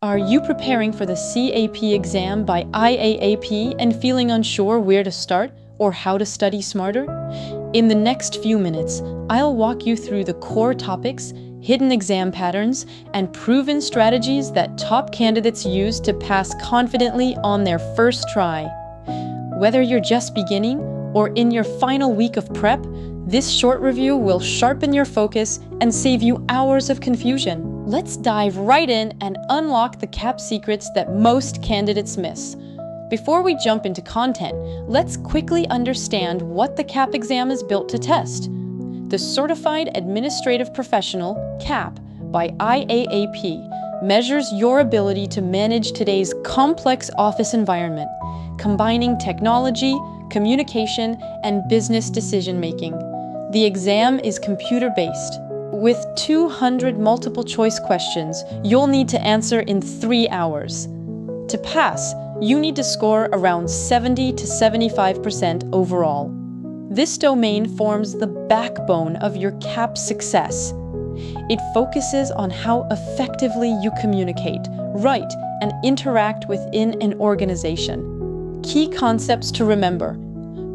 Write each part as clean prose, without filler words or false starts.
Are you preparing for the CAP exam by IAAP and feeling unsure where to start or how to study smarter? In the next few minutes, I'll walk you through the core topics, hidden exam patterns, and proven strategies that top candidates use to pass confidently on their first try. Whether you're just beginning or in your final week of prep, this short review will sharpen your focus and save you hours of confusion. Let's dive right in and unlock the CAP secrets that most candidates miss. Before we jump into content, let's quickly understand what the CAP exam is built to test. The Certified Administrative Professional, CAP, by IAAP, measures your ability to manage today's complex office environment, combining technology, communication, and business decision-making. The exam is computer-based. With 200 multiple-choice questions, you'll need to answer in 3 hours. To pass, you need to score around 70 to 75% overall. This domain forms the backbone of your CAP success. It focuses on how effectively you communicate, write, and interact within an organization. Key concepts to remember: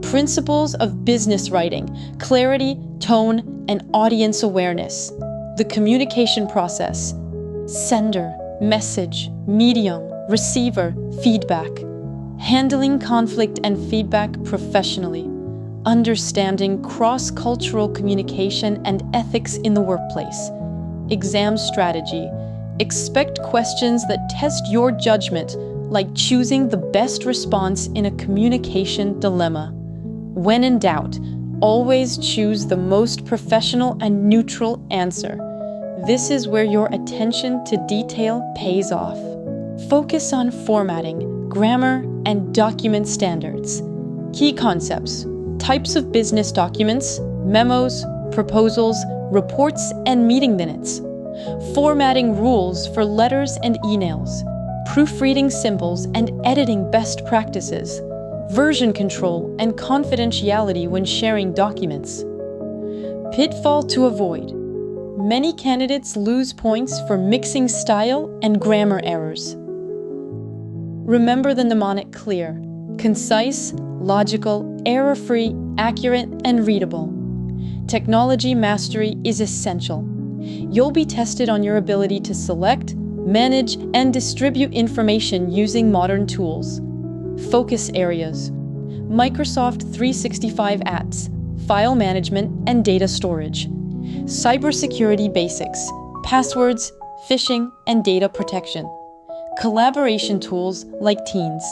principles of business writing, clarity, tone, and audience awareness. The communication process: sender, message, medium, receiver, feedback. Handling conflict and feedback professionally. Understanding cross-cultural communication and ethics in the workplace. Exam strategy: expect questions that test your judgment, like choosing the best response in a communication dilemma. When in doubt, always choose the most professional and neutral answer. This is where your attention to detail pays off. Focus on formatting, grammar, and document standards. Key concepts: types of business documents, memos, proposals, reports, and meeting minutes. Formatting rules for letters and emails. Proofreading symbols and editing best practices. Version control and confidentiality when sharing documents. Pitfall to avoid: many candidates lose points for mixing style and grammar errors. Remember the mnemonic CLEAR: concise, logical, error-free, accurate, and readable. Technology mastery is essential. You'll be tested on your ability to select, manage, and distribute information using modern tools. Focus areas: Microsoft 365 apps, file management, and data storage. Cybersecurity basics: passwords, phishing, and data protection. Collaboration tools like Teams,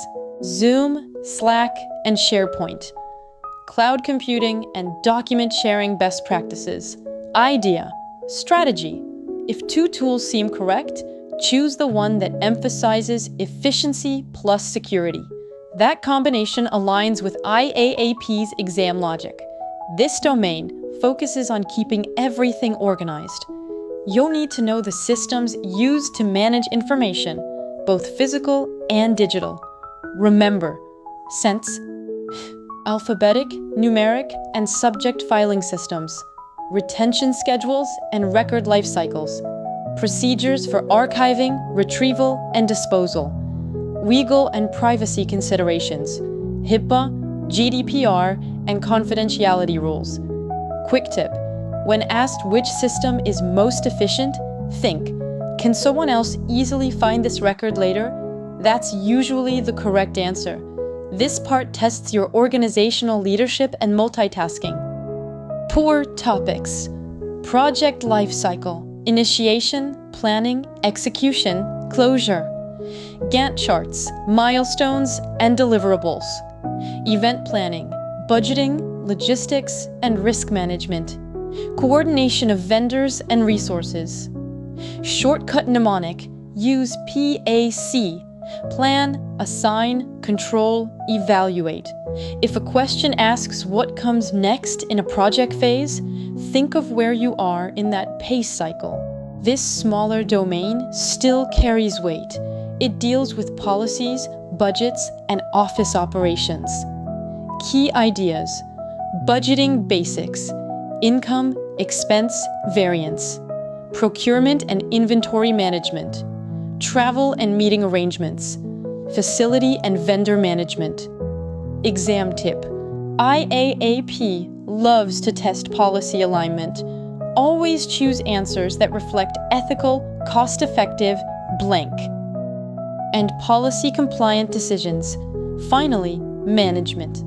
Zoom, Slack, and SharePoint. Cloud computing and document sharing best practices. Idea: strategy: if 2 tools seem correct, choose the one that emphasizes efficiency plus security. That combination aligns with IAAP's exam logic. This domain focuses on keeping everything organized. You'll need to know the systems used to manage information, both physical and digital. Remember, sense, alphabetic, numeric, and subject filing systems, retention schedules, and record life cycles, procedures for archiving, retrieval, and disposal, legal and privacy considerations, HIPAA, GDPR, and confidentiality rules. Quick tip: when asked which system is most efficient, think, can someone else easily find this record later? That's usually the correct answer. This part tests your organizational leadership and multitasking. Core topics: project lifecycle, initiation, planning, execution, closure. Gantt charts, milestones, and deliverables. Event planning, budgeting, logistics, and risk management. Coordination of vendors and resources. Shortcut mnemonic: use PAC. Plan, assign, control, evaluate. If a question asks what comes next in a project phase, think of where you are in that PACE cycle. This smaller domain still carries weight. It deals with policies, budgets, and office operations. Key ideas: budgeting basics, income, expense, variance, procurement and inventory management, travel and meeting arrangements, facility and vendor management. Exam tip: IAAP loves to test policy alignment. Always choose answers that reflect ethical, cost-effective, blank, and policy-compliant decisions. Finally, management.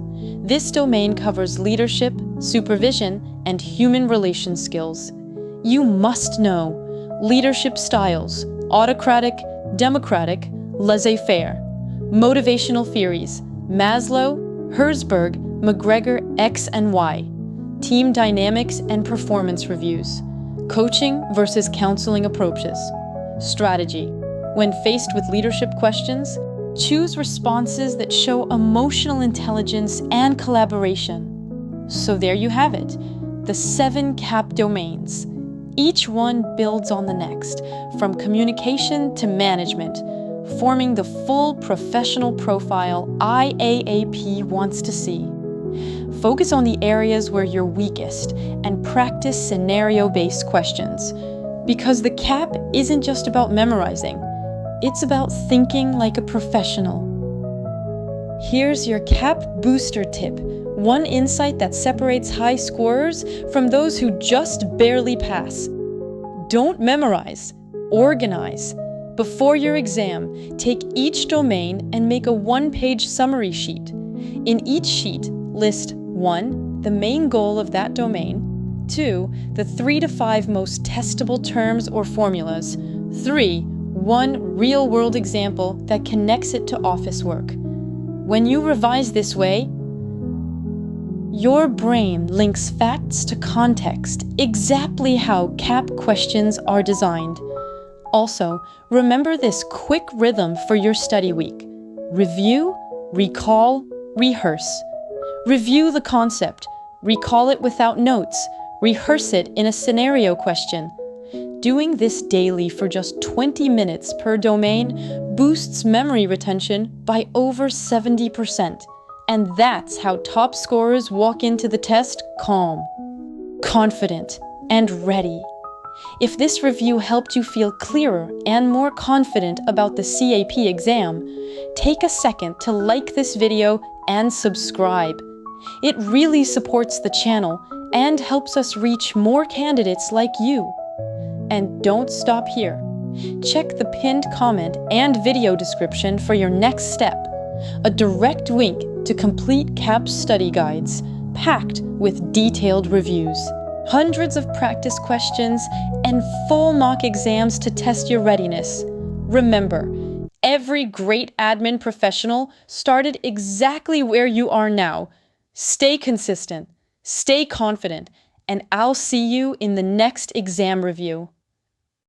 This domain covers leadership, supervision, and human relations skills. You must know leadership styles: autocratic, democratic, laissez-faire, motivational theories, Maslow, Herzberg, McGregor, X and Y, team dynamics and performance reviews, coaching versus counseling approaches, strategy. When faced with leadership questions, choose responses that show emotional intelligence and collaboration. So there you have it, the 7 CAP domains. Each one builds on the next, from communication to management, forming the full professional profile IAAP wants to see. Focus on the areas where you're weakest and practice scenario-based questions. Because the CAP isn't just about memorizing, it's about thinking like a professional. Here's your CAP booster tip, one insight that separates high scorers from those who just barely pass. Don't memorize, organize. Before your exam, take each domain and make a 1-page summary sheet. In each sheet, list 1. The main goal of that domain, 2. The 3 to 5 most testable terms or formulas, 3. One real-world example that connects it to office work. When you revise this way, your brain links facts to context, exactly how CAP questions are designed. Also, remember this quick rhythm for your study week. Review, recall, rehearse. Review the concept, recall it without notes, rehearse it in a scenario question. Doing this daily for just 20 minutes per domain boosts memory retention by over 70%. And that's how top scorers walk into the test calm, confident, and ready. If this review helped you feel clearer and more confident about the CAP exam, take a second to like this video and subscribe. It really supports the channel and helps us reach more candidates like you. And don't stop here. Check the pinned comment and video description for your next step, a direct link to complete CAP study guides, packed with detailed reviews, hundreds of practice questions, and full mock exams to test your readiness. Remember, every great admin professional started exactly where you are now. Stay consistent, stay confident, and I'll see you in the next exam review.